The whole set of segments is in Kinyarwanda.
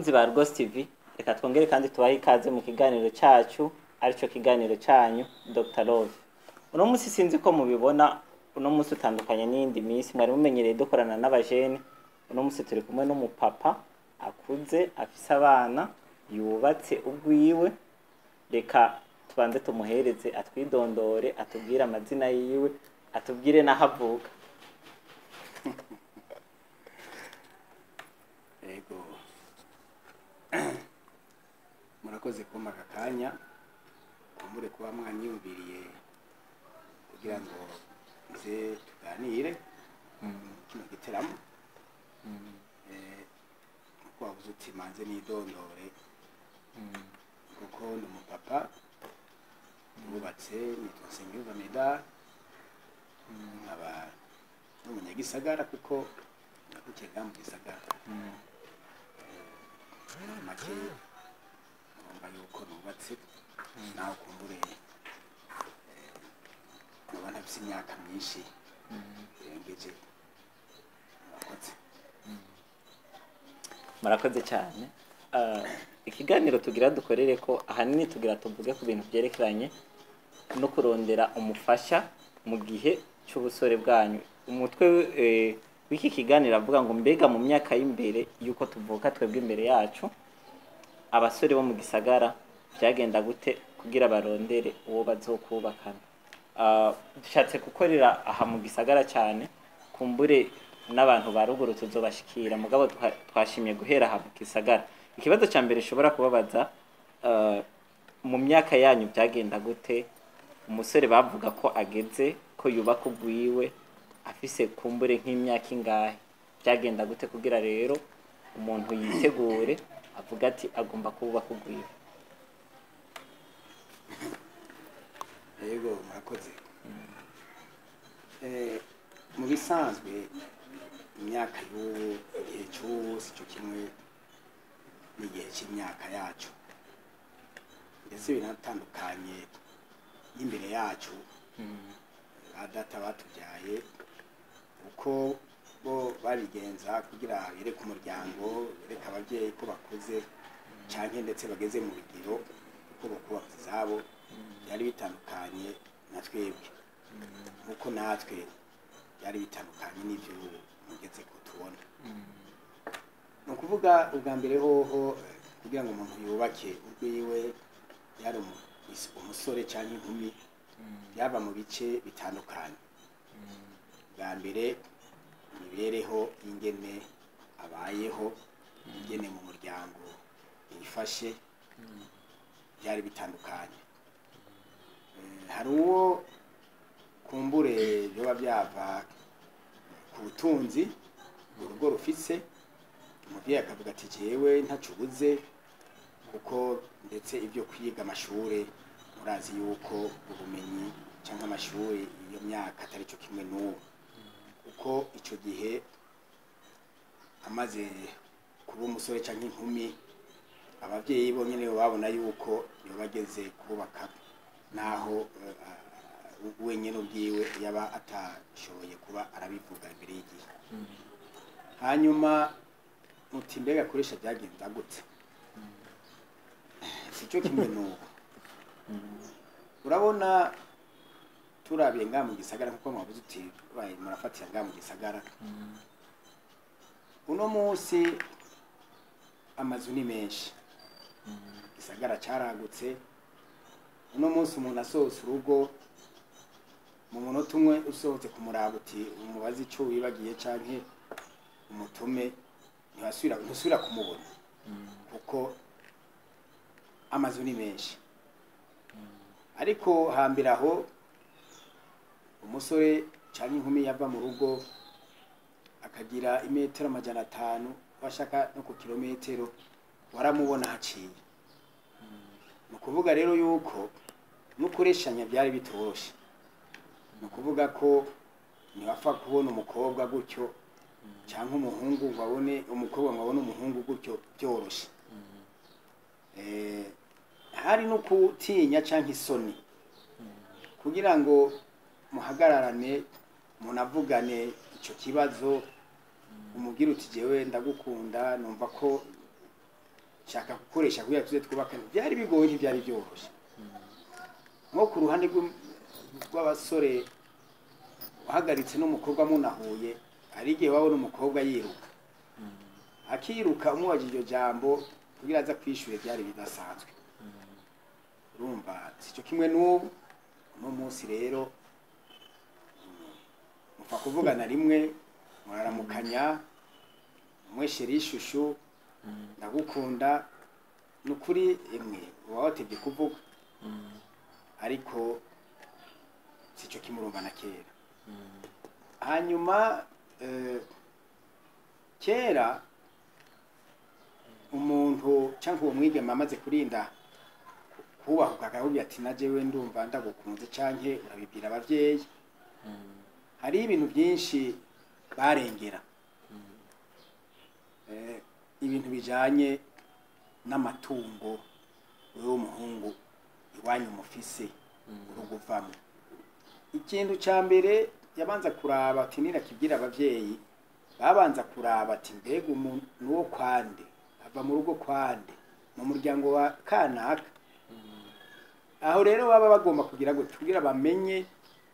bakunzi ba Rwose TV, reka twongere kandi tubahe ikaze mu kiganiro cyacu arico kiganiro cyanyu Dr. Love. Uno munsi sinzi ko mubibona, uno munsi utandukanye n'indi minsi mwari mumenyereye dukorana n'abajene. Uno munsi turi kumwe n'umupapa akuze afise abana yubatse ubwiwe. Reka tubanze tumuhereze atwidondore, atubwire amazina yiwe, atubwire naho avuka. Ego murakoze kumpa aka kanya kumbure kuba mwanyiyumviriye kugira ngo nze tuganire kino giteramo kuko wavuze uti manze nidondore kuko ndi umupapa yubatse nitwa Nsengiyumva Medard nkaba n'umunyagisagara kuko nakukiga mu gisagara make ngomba yuko nubatse naho kumbure nuba ntafise imyaka myinshi irengeje. Murakoze cyane. Ikiganiro tugira dukorere ko ahanini tugira tuvuge ku bintu byerekeranye no kurondera umufasha mu gihe cy'ubusore bwanyu. Umutwe w'iki kiganiro avuga ngo mbega mu myaka y'imbere yuko tuvuka twebwe imbere yacu abasore bo mu gisagara byagenda gute kugira barondere uwo bazokubakana. Dushatse gukorera aha mu gisagara cyane, kumbure n'abantu ba ruguru tuzobashikira, mugabo twashimye guhera aha mu gisagara. Ikibazo cya mbere ushobora kubabaza, mu myaka yanyu byagenda gute umusore bavuga ko ageze ko yubaka ubwiwe afise kumbure nk'imyaka ingahe? Byagenda gute kugira rero umuntu yitegure avuga ati agomba kubaka ubwiwe? Yego murakoze. Mu bisanzwe imyaka igihe cyose cyo kimwe n'igihe cy'imyaka yacu, ndetse binatandukanye n'imbere yacu ba data batubyaye uko bo barigenza kugira bereke umuryango, bereke ababyeyi ko bakuze cyane ndetse bageze mu bigero uko bakubaka izabo. Byari bitandukanye na twebwe nk'uko natwe byari bitandukanye n'ibyo mugeze ko tubona. Ni ukuvuga ubwa mbere hoho kugira ngo umuntu yubake ubwiwe yari umusore cyangwa inkumi byaba mu bice bitandukanye. Bwa mbere imibereho y'ingene abayeho, ingene mu muryango yifashe byari bitandukanye. Hari uwo kumbure byoba byava ku butunzi urugo rufise, umubyeyi akavuga ati jewe ntacubuze kuko ndetse ibyo kwiga amashure murazi yuko ubumenyi cyangwa amashuri iyo myaka atari cyo kimwe n'ubu, kuko icyo gihe amaze kuba umusore cyangwa inkumi ababyeyi bo nyine babona yuko bageze kubaka naho wenyine ubwiwe yaba atashoboye kuba arabivuga imbere y'igihe. Hanyuma muti mbega akoresha byagenda gute? Si cyo kimwe n'ubu. Urabona turabiye ngaha mu gisagara kuko mwavuze uti murafatira ngaha mu gisagara, uno munsi amazu ni menshi, gisagara caragutse. Uno munsi umuntu asohotse urugo mu munota umwe usohotse kumuraba uti umubazi ico wibagiye canke umutume ntusubira kumubona kuko amazu ni menshi. Ariko hambira aho umusore canke inkumi yava mu rugo akagira imetero 500 washaka no ku kilometero waramubona haciye. Ni ukuvuga rero yuko n'ukureshanya byari bitoroshe. Ni ukuvuga ko ntiwapfa kubona umukobwa gutyo cyangwa umuhungu wabone umukobwa wabone umuhungu gutyo byoroshe. Hari no kutinya cyangwa isoni kugira ngo muhagararane munavugane icyo kibazo umubwira uti jewe ndagukunda numva ko shaka gukoresha kugira tuze twubakane byari bigoye ntibyari byoroshye nko ku ruhande rw'abasore uhagaritse n'umukobwa munahuye hari igihe wabona umukobwa yiruka akiruka umubajije iryo jambo kugira aza kwishyure byari bidasanzwe urumva sicyo kimwe n'ubu uno munsi rero mupfa kuvugana rimwe muraramukanya umweshere ishushu ndagukunda nukuri emwe uba watebye kuvuga ariko sicyo kimurumva na kera hanyuma kera umuntu cyangwa uwo mwigema amaze kurinda kubahuka akakubwira ati na jewe ndumva ndagukunze canke urabibwira abavyeyi hari ibintu byinshi barengera ibintu bijanye n'amatungo wewe umuhungu iwanyu mufise uruguvamo ikintu ca mbere yabanza kuraba ati nirakibwira abavyeyi babanza kuraba ati mbega umuntu nuwo kwande ava mu rugo kwande mu muryango wa kanaka aho rero baba bagomba kugira ngo tugira bamenye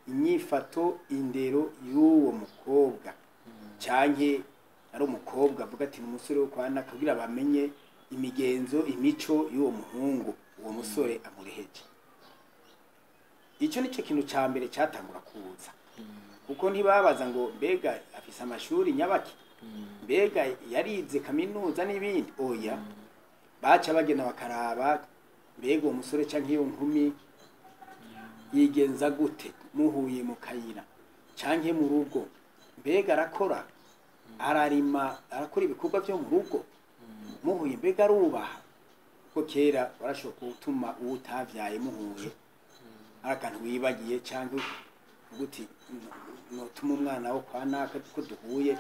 inyifato indero y'uwo mukobwa canke ari umukobwa avuga ati n'umusore wo kwana kugira bamenye imigenzo imico y'uwo muhungu uwo musore amureheje icyo nicyo kintu ca mbere cyatangura kuza kuko ntibabaza ngo mbega afise amashuri nyabaki mbega yarize kaminuza n'ibindi oya baca bagena bakaraba mbega uwo musore canke iyo nkumi yigenza gute muhuye mu kayira canke mu rugo mbega arakora ararima arakora ibikorwa byo mu rugo muhuye mbega arubaha ko kera barashobora gutuma uwo utavyaye muhuye arakantu wibagiye canke uguti notuma umwana wo kwa naka ko duhuye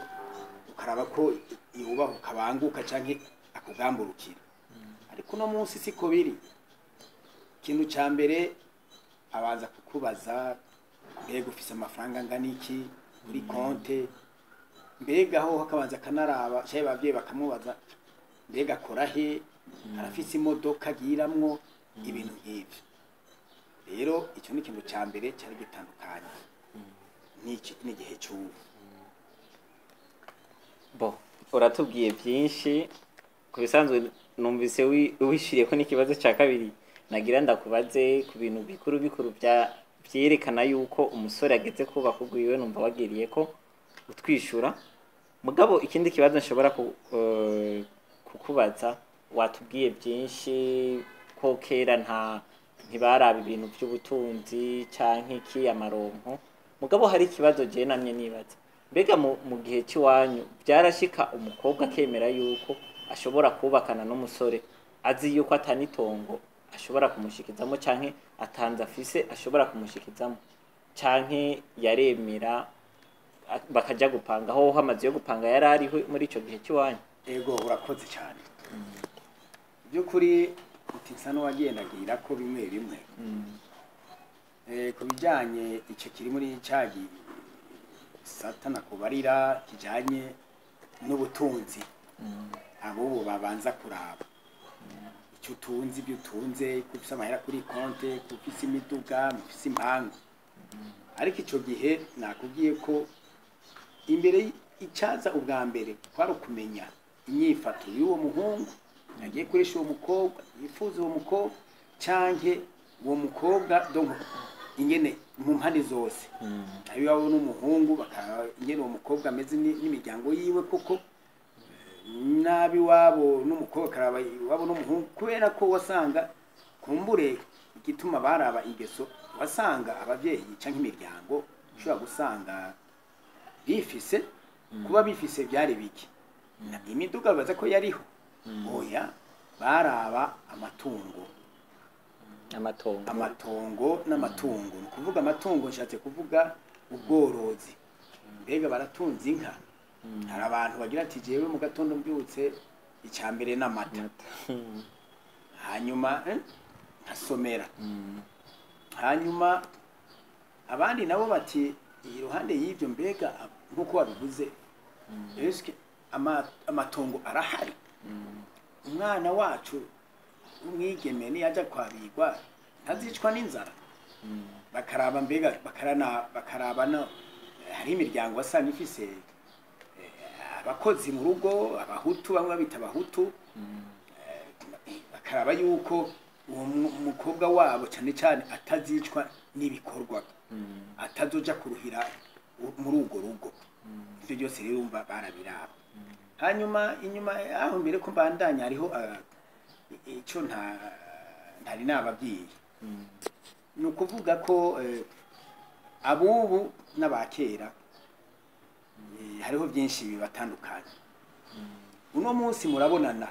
ukaraba ko yubaha ukabanguka canke akugamburukira ariko no munsi siko biri ikintu ca mbere abanza kukubaza mbega ufise amafaranga angana iki muri konte mbega aho hakabanza kanaraba cyaye bavyeyi bakamubaza mbega akora he arafise imodoka agiramwo ibintu nk'ivyo rero icyo ni ikintu ca mbere cyari gitandukanye n'igihe cy'ubu bo uratubwiye byinshi ku bisanzwe numvise wishiriye ko n'ikibazo cya kabiri nagira ndakubaze ku bintu bikuru bikuru byerekana yuko umusore ageze kubaka ubwiwe numva wagiriye ko utwishura mugabo ikindi kibazo nshobora kukubaza watubwiye byinshi ko kera ntibaraba ibintu by'ubutunzi canke iki amaronko mugabo hari ikibazo je namye nibaza mbega mu gihe cy'iwanyu byarashika umukobwa akemera yuko ashobora kubakana n'umusore azi yuko atanitongo ashobora kumushikizamo canke atanze afise ashobora kumushikizamo canke yaremera bakaja gupanga aho hamaze yo gupanga yari ariho muri ico gihe cy'iwanyu ego urakoze cyane by'ukuri utisa n'uwagendagira ko bimwe bimwe ku bijyanye icyo kiri muri cagi satana kubarira kijanye n'ubutunzi abo babanza kuraba icyo utunze ibyo utunze kufise amahera kuri konte kufise imiduga mufise impangu ariko icyo gihe nakubwiye ko imbere icaza ubwa mbere kwari ukumenya inyifato y'uwo muhungu yagiye kuresha uwo mukobwa yifuza uwo mukobwa canke uwo mukobwa donc ingene mu mpande zose abiwabo n'umuhungu ingene uwo mukobwa ameze n'imiryango yiwe koko nabi wabo n'umukobwa karaba wabo n'umuhungu kubera ko wasanga kumbure igituma baraba ingeso wasanga abavyeyi canke imiryango ushobora gusanga bifise kuba bifise byari biki imiduga baza ko yariho oya baraba amatungo n'amatungo ni kuvuga amatungo nshatse kuvuga ubworozi mbega baratunze inka hari abantu bagira ati jewe mu gatondo mbyutse icyambere n'amata hanyuma nkasomera hanyuma abandi nabo bati iruhande y'ibyo mbega nkuko wabivuze eske amatongo arahari umwana wacu umwigeme niyaja kwabigwa ntazicwa n'inzara bakaraba mbega bakaraba no hari imiryango wasanga ifise abakozi mu rugo abahutu bamwe babita abahutu bakaraba yuko uwo mukobwa wabo cyane cyane atazicwa n'ibikorwa atazoja kuruhira muri urwo rugo ivyo byose rero umva barabiraba hanyuma inyuma aho mbere ko mbandanya hariho ico ntari nababwiye ni ukuvuga ko abubu n'abakera hariho byinshi bibatandukanye uno munsi murabonana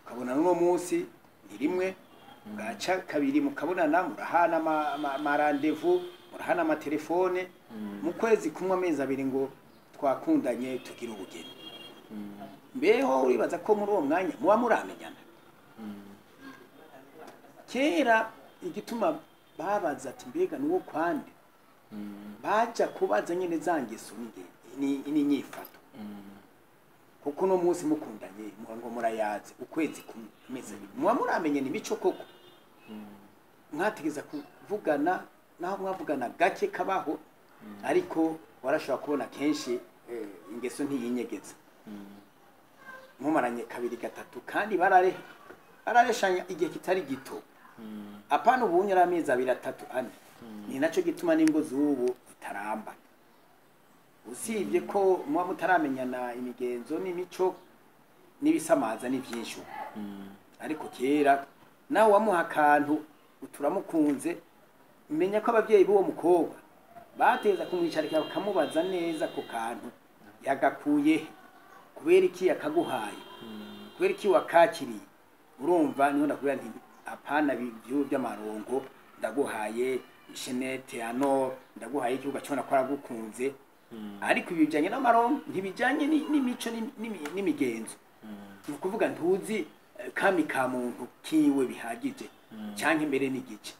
ukabonana uno munsi ni rimwe bwaca kabiri mukabonana murahana amarandevu murahana amatelefone mu kwezi kumwe amezi abiri ngo twakundanye tugira ubugeni mbeho uribaza ko muri uwo mwanya muba muramenyana kera igituma babaza ati mbega nuwo kwande baja kubaza nyene za ngeso n'inyifato kuko no munsi mukundanye ngo murayaze ukwezi kumeze muba muramenye n'imico koko mwategeza kuvugana naho mwavugana gake kabaho ariko warashobora kubona kenshi ingeso ntiyinyegeza mumaranye kabiri gatatu kandi barareshanya igihe kitari gito apana ubunye ari amezi abiri atatu ane ni naco gituma n'ingo z'ubu zitaramba usibye ko muba mutaramenyana imigenzo n'imico n'ibisamaza n'ivyinshi ariko kera nawe wamuha akantu uturamukunze menya ko abavyeyi b'uwo mukobwa bateza kumwicarika bakamubaza neza ku kantu yagakuye kubera iki yakaguhaye kubera iki wakakiriye urumva niho ndakubwira nti apana bivyo by'amarongo ndaguhaye ishenete ano ndaguhaye ikibuga cyo nakora gukunze ariko ibijanye n'amarongo ntibijanye n'imico n'imigenzo ni ukuvuga ntuzi kami ka muntu kiwe bihagije canke imbere n'igice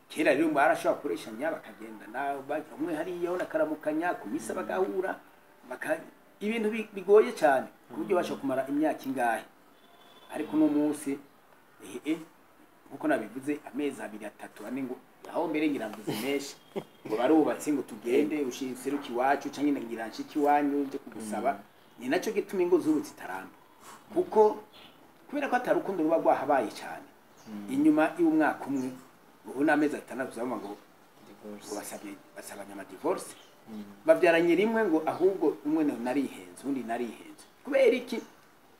kera rero barashobora kureshanya bakagenda nawe umwe hariyo nakaramukanya kumisa bagahura ibintu bigoye cyane kuburyo bashobora kumara imyaka ingahe ariko no munsi nkuko nabivuze amezi abiri atatu ane ngo aho mbere ngira mvuze menshi ngo barubatse ngo tugende ushiseruka iwacu canke ngira nshiki wanyu nje kugusaba ni naco gituma ingo z'ubu zitaramba kuko kubera ko atari urukundo ruba rwahabaye cyane inyuma y'umwaka umwe ubu n'amezi atandatu zama ngo basabanye amadivorce babyaranye rimwe ngo ahubwo umwe narihenze undi narihenze kubera iki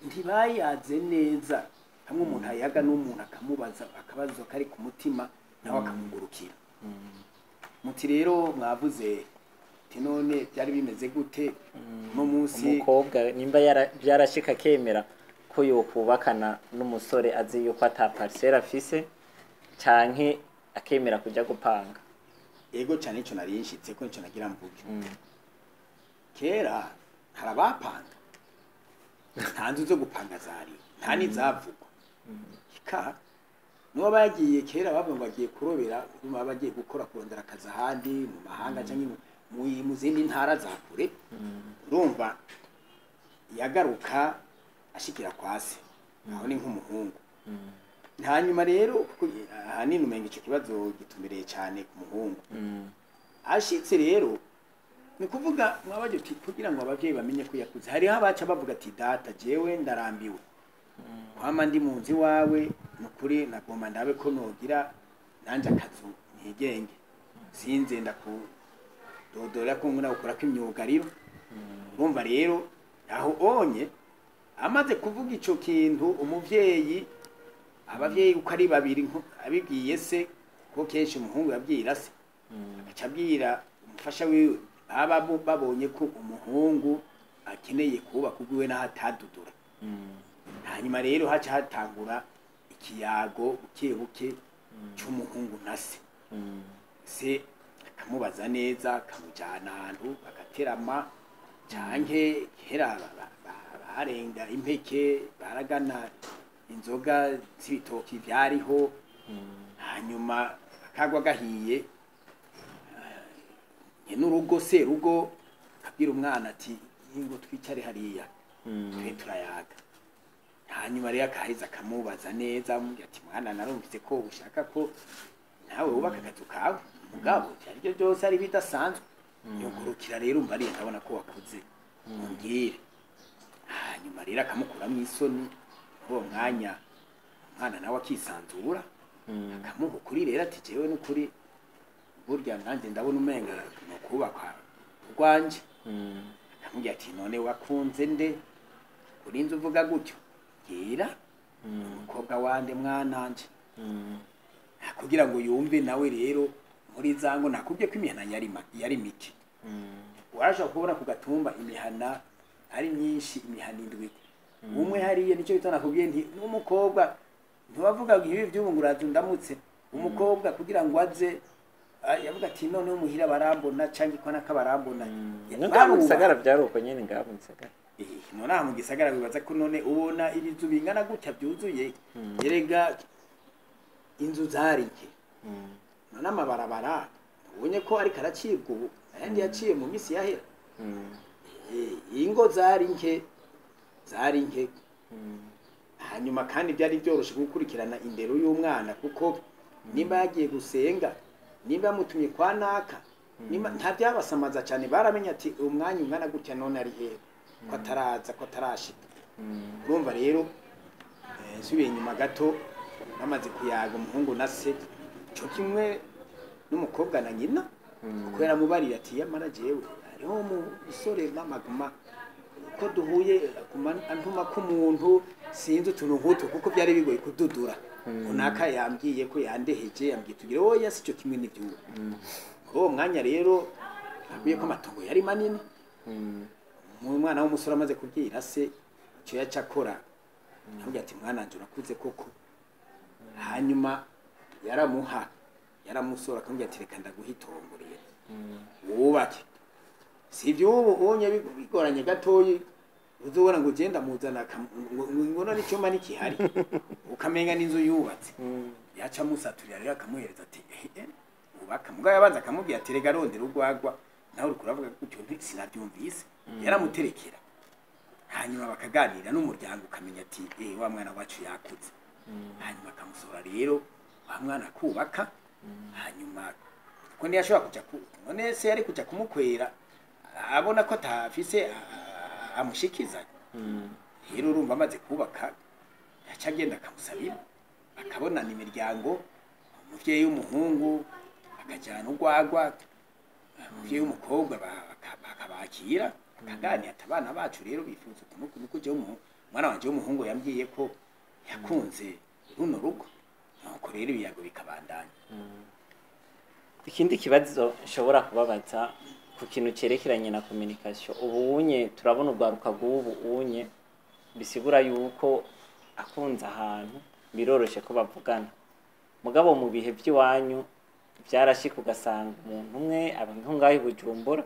ntibayaze neza hamwe umuntu ayaga n'umuntu akamubaza akabazo kari ku mutima nawe akamugurukira muti rero mwavuze ati none byari bimeze gute no munsi umukobwa nimba byarashika kemera ko yokubakana n'umusore azi yuko ata parcelle afise canke akemera kuja gupanga ego cyane ico nari nshitse ko ico nagira mvuge kera harabapanga nta nzu zo gupanga zari nta n'izavugwa ka nuba bagiye kera bavuga ngo bagiye kurobera baba bagiye gukora kurondera akazi ahandi mu mahanga cyangwa mu zindi ntara za kure urumva yagaruka ashikira kwase aho ni nk'umuhungu hanyuma rero ahanini umenga icyo kibazo gitumereye cyane ku muhungu ashitse rero ni kuvuga mwabaje kugira ngo abavyeyi bamenye ko yakuze hariho abaca bavuga ati data jewe ndarambiwe kwama ndi munzi wawe nukuri nagomba ndabe ko nogira nanje akazu ntigenge sinze ndakudodora ko nguna gukora kw'imyugariro urumva rero aho onye amaze kuvuga ico kintu umuvyeyi abavyeyi uko ari babiri abibwiye se ko kenshi umuhungu yabwira se agaca abwira umufasha wiwe baba babonye ko umuhungu akeneye kubaka ubwiwe n'ahatadudura hanyuma rero haca hatangura ikiyago buke buke c'umuhungu na se se akamubaza neza akamujyana ahantu bagaterama canke kera barenga impeke baragana inzoga z'ibitoki byariho hanyuma akagwa gahiye n'urugo se rugo kabwira umwana ati ngo twicare hariya twe turayaga hanyuma rero akaheza akamubaza neza amubwira ati mwana narumvise ko ushaka ko nawe wubaka akazu kawe mugabo aribyo byose ari bidasanzwe yogurukira rero umva ari ndabona ko wakuze umbwire hanyuma rero akamukuramo isoni uwo mwanya umwana nawe akisanzura akamuha ukuri rero ati jewe n'ukuri burya nanjye ndabona umenga no kubakwa rwanje akamubwira ati none wakunze nde urinze uvuga gutyo gira umukobwa wande mwananje kugira ngo yumve nawe rero muri zango nakubye ko imihana yari mike warashaka kubona ku gatumba imihana ari myinshi imihana indwi umwe hariye nicyo bitana kubye nti n'umukobwa ntibavuga ngo ibi by'ubungurazo ndamutse umukobwa kugira ngo aze yavuga ati none umuhira barambona canke ko nakabarambona ngaho gisagara byaruko nyene ngaho gisagara none aha mu gisagara bibaza ko none ubona ibizu bingana gutya byuzuye yerega inzu zarike none amabarabara ubonye ko ari karacibwa ubu ayandi yaciye mu misi yahera ingo zarinke hanyuma kandi byari byoroshe gukurikirana indero y'umwana kuko nimba yagiye gusenga nimba yamutumye kwa naka nimba nta byabasamaza cyane baramenya ati umwanya ungana gutya none ari hehe ko ataraza ko atarashika urumva rero nsubiye inyuma gato bamaze kuyaga umuhungu na se cyo kimwe n'umukobwa na nyina kuko yaramubariye ati yamara jewe hariho umusore n'amaguma ko duhuye antuma k'umuntu sinzi utuntu nk'utu kuko byari bigoye kududura unaka yambwiye ko yandeheje yambwiye tugire oya si cyo kimwe n'ibyuwo uwo mwanya rero yambwiye ko amatongo yari manini umwana w'umusore amaze kubwira se icyo yaca akora yambwiye ati mwana wanje urakuze koko hanyuma yaramusora akamubwira ati reka ndaguha itongo rero wubake si iby'ubu ubonye bigoranye gatoyi uzobona ngo ugenda muzana ngo n'icyumba n'ikihari ukamenga n'inzu yubatse yaca amusaturira rero akamuhereza ati ubaka mugabo yabanza akamubwira ati rega rondera urwagwa nawe uri kuravuga gutyo sinabyumvise yaramuterekera hanyuma bakaganira n'umuryango ukamenya ati wa mwana wacu yakuze hanyuma akamusora rero wa mwana kubaka hanyuma ko ntiyashobora kujya none se yari kujya kumukwera abona ko atafise amushikizanya rero urumva amaze kubaka yaca agenda akamusabira bakabonana imiryango umuvyeyi w'umuhungu akajyana urwagwa umuvyeyi w'umukobwa bakabakira bakaganira ati abana bacu rero bifuza ukuntu kuje umwana wanje w'umuhungu yambwiye ko yakunze runo rugo nuko rero ibiyago bikabandanya ikindi kibazo nshobora kubabaza ku kintu cyerekeranye na communication ubunye turabona urwaruka rw'ubu unye bisigura yuko akunze ahantu biroroshe ko bavugana mugabo mu bihe by'iwanyu byarashika ugasanga umuntu umwe abantu ngaho Bujumbura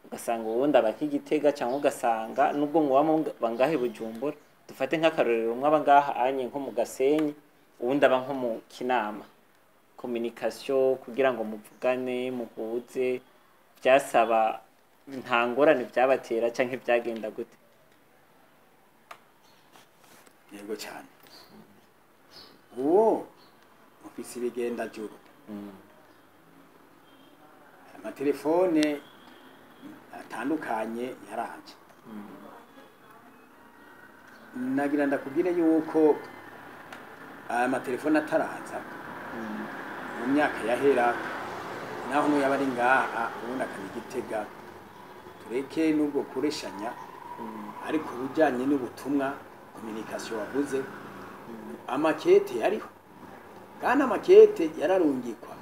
ugasanga uwundi abakigitega cyangwa ugasanga nubwo ngo bangahe Bujumbura dufate nk'akarorero umwe abangaha anye nko mu Gasenyi uwundi aba nko mu Kinama communication kugira ngo muvugane muhuze byasaba nta ngorane byabatera canke byagenda gute yego cyane uwo mufisi bigenda juru amatelefone atandukanye yaraje nagira ndakubwire yuko amatelefone ataraza mu myaka yahera naho n'uyaba ari ngaha ubundi akanigitega tureke n'ubwo kureshanya ariko ubujyanye n'ubutumwa communication wavuze amakete yariho kandi amakete yararungikwa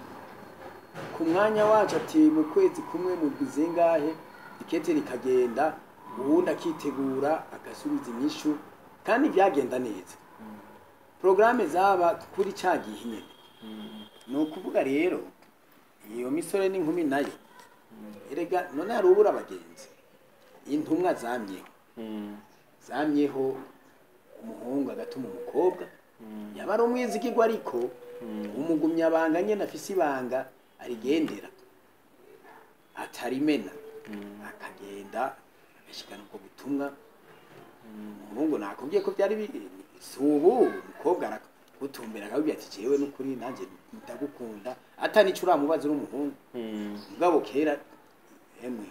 ku mwanya wacu ati mu kwezi kumwe mu bizengahe ikete rikagenda ubundi akitegura agasubiza inyishu kandi byagenda neza programme zaba kuri cagihe nyene no kuvuga rero iyo misore n'inkumi nayo erega none hari ubura abagenzi intumwa zamyeho umuhungu agatuma umukobwa yaba ari umwizigirwa ariko umugumya banga nyene afise ibanga arigendera atarimena akagenda agashikana ubwo butumwa umuhungu nakubwiye ko byari si ubu umukobwa aragutumbera akabwira ati jewe n'ukuri nanjye ndagukunda atani ico uramubaza n'umuhungu mugabo kera emwe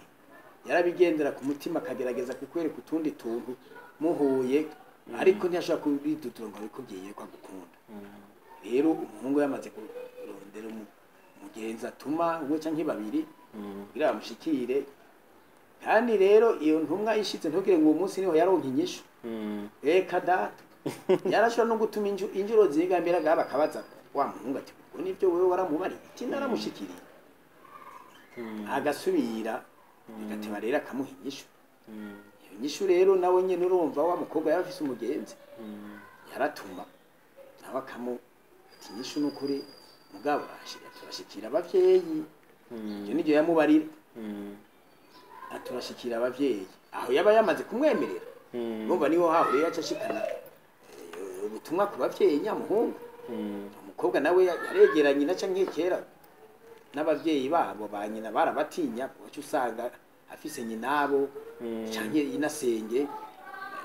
yarabigendera ku mutima akagerageza kukwereka utundi tuntu muhuye ariko ntiyashobora kubidutura ngo abikubwiye ko agukunda rero umuhungu yamaze kurondera umugenzi atuma umwe canke babiri kugira bamushikire kandi rero iyo ntumwa ishitse ntugire ngo uwo munsi niho yaronka inyishu eka data yarashobora no gutuma injuro zigambira gaba akabaza wa muhungu ati ubwo nivyo wewe waramubariye ati naramushikiriye agasubira bigateba rero akamuha inyishu iyo nyishu rero nawe nyene urumva wa mukobwa yari afise umugenzi yaratuma nawe akamu ati inyishu n'ukuri mugabo turashikira abavyeyi ivyo nivyo yamubarira turashikira abavyeyi aho yaba yamaze kumwemerera numva niho haho rero yaca ashikana ubutumwa ku bavyeyi nyamuhungu umukobwa nawe yaregeranye na canke kera n'abavyeyi babo ba nyina barabatinya kuko usanga afise nyinabo canke inasenge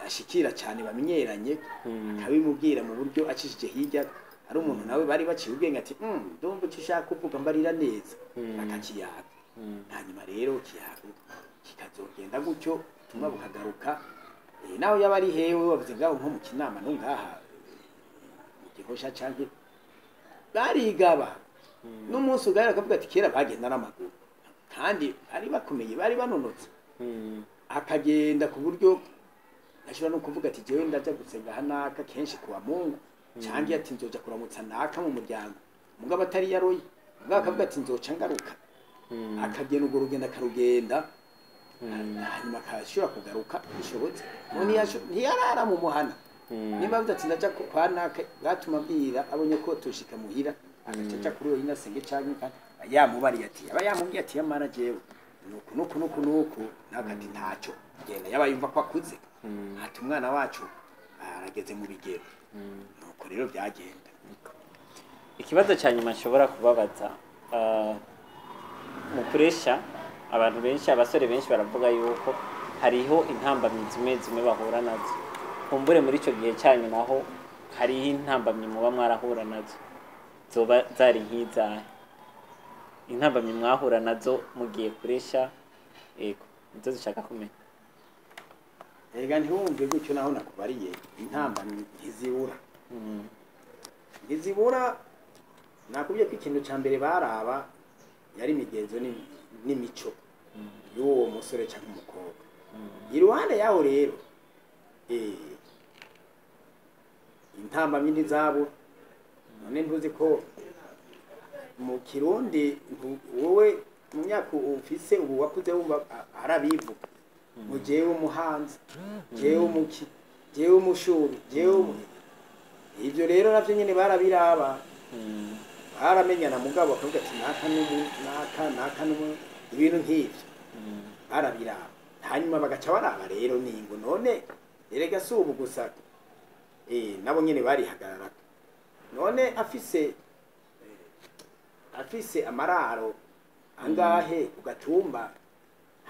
ashikira cyane bamenyeranye akabimubwira mu buryo acishije hirya ari umuntu nawe bari baciye ubwenge ati ndumva icyo ushaka kuvuga mbarira neza akakiyaga hanyuma rero kiyaga kikazogenda gutyo tumwa bukagaruka naho yaba ari hewe wavuze ngaho nko mu kinama no ngaha mu gihosha canke barigaba n'umunsi ugahera akavuga ati kera bagenda n'amaguru kandi ari bakomeye bari banonotse akagenda ku buryo ashobora no kuvuga ati jewe ndaja gusenga hanaka kenshi kuwa Mungu canke ati nzoja kuramutsa naka mu muryango mugabo atari yaroye mugabo akavuga ati nzoca ngaruka akagenda urwo rugenda akarugenda hanyuma akashobora kugaruka bishobotse ntiyarara mu muhana nimba avuze ati ndaja kwa naka gatuma abwira abonye ko tushika muhira agacaca kuri uwo inasenge canke yamubariye ati aba yamubwiye ati yamara jewe nuku nakati ntaco genda yaba yumva ko akuze ati umwana wacu arageze mu bigero nuko rero byagenda. Ikibazo cya nyuma nshobora kubabaza mu kuresha abantu benshi abasore benshi baravuga yuko hariho intambamyi zimwe bahura nazo kumbure muri ico gihe cyanyu naho hariho intambamyi muba mwarahura nazo zoba zari nk'izahe intambamyi mwahura nazo mugiye kuresha ego nizo zishaka kumenya ega ntiwumve gutyo naho nakubariye intambamyi ntizibura nakubye ko ikintu ca mbere baraba yari imigenzo n'imico y'uwo musore cyangwa umukobwa iruhande yaho rero intambamyi ntizabura none ntuzi ko mu Kirundi wowe mu myaka ufise ubu wakuze wumva arabivuga ngo jewe umuhanzi jewe umuki jewe umushuri jewe ivyo rero navyo nyene barabiraba baramenyana mugabo akavuga ati naka ibintu nk'ivyo barabiraba hanyuma bagaca baraba rero ningo none erega si ubu gusa nabo nyene barihagarara none afise amararo angahe ugatumba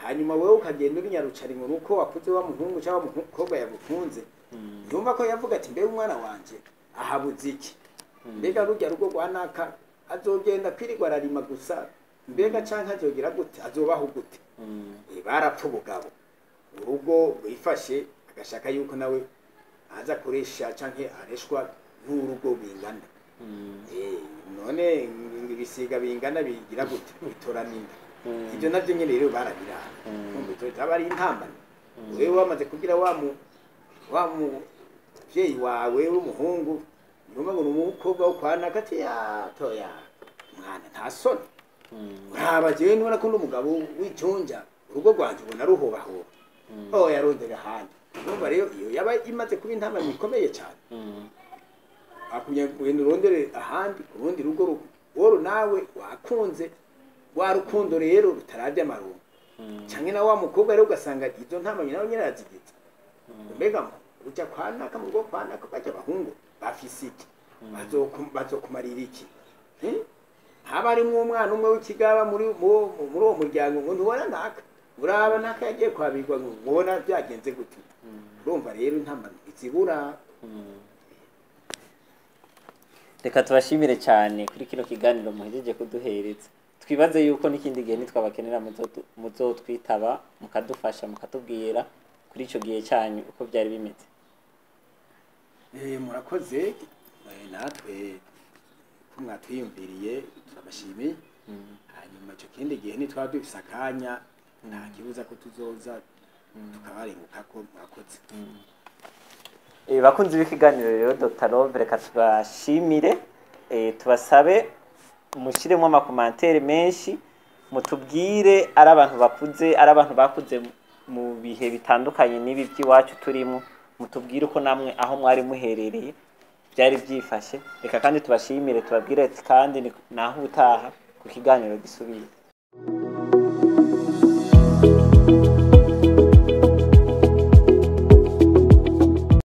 hanyuma wewe ukagenda uri ngo nuko wakuze wa muhungu cyangwa umukobwa yagukunze yumva ko yavuga ati mbe umwana wanje ahabuze iki mbega rujya rugo rwanaka azogenda kwirigwa ararima gusa mbega canke azogira gute azobaho gute barapfa ubugabo urugo rwifashe agashaka yuko nawe aza kuresha canke areshwa n'urugo bingana none ibisiga bingana bigira gute bitora ninda ibyo navyo nyene rero barabirana aba ari intambane wewe wamaze kugira wa muvyeyi wawe w'umuhungu nyuma ngo n'umukobwa wo kwana kati toya mwana nta soni uraba jewe nubona ko n'umugabo w'icyonja urugo rwanje ubona ruhobahoba yarondera ahandi numva rero iyo yaba imaze kuba intambane ikomeye cyane akumye kugenda urondere ahandi urundi rugo woro nawe wakunze wa rukundo rero rutaravye amarungu canke na wa mukobwa rero ugasanga izo ntambamyi nawe nyene arazigitse mbega uja kwanaka mu rugo kwanaka baje abahungu bafise iki bazokumarira iki haba arimwo umwana umwe w'ikigaba muri uwo muryango ngo ntiwara naka uraba naka yagiye kwabirwa ngo ubona byagenze gute urumva rero intambara izibura. reka tubashimire cyane kuri kino kiganiro muhejeje kuduhereza. Twibaze yuko n'ikindi gihe nitwabakenera muzotwitaba mukadufasha mukatubwira kuri ico gihe cyanyu uko byari bimeze. Murakoze natwe ko mwatwiyumviriye turabashimiye. Hanyuma ico kindi gihe nitwaba dufise akanya nta kibuza ko tuzoza tukabarenguka ko mwakoze. Bakunzi b'ikiganiro rero Dr. Love reka tubashimire, tubasabe mushiremo amakomantere menshi, mutubwire ari abantu bakuze ari abantu bakuze mu bihe bitandukanye n'ibi by'iwacu turimo, mutubwire uko namwe aho mwari muherereye byari byifashe. Reka kandi tubashimire tubabwire ati kandi naho utaha ku kiganiro gisubire.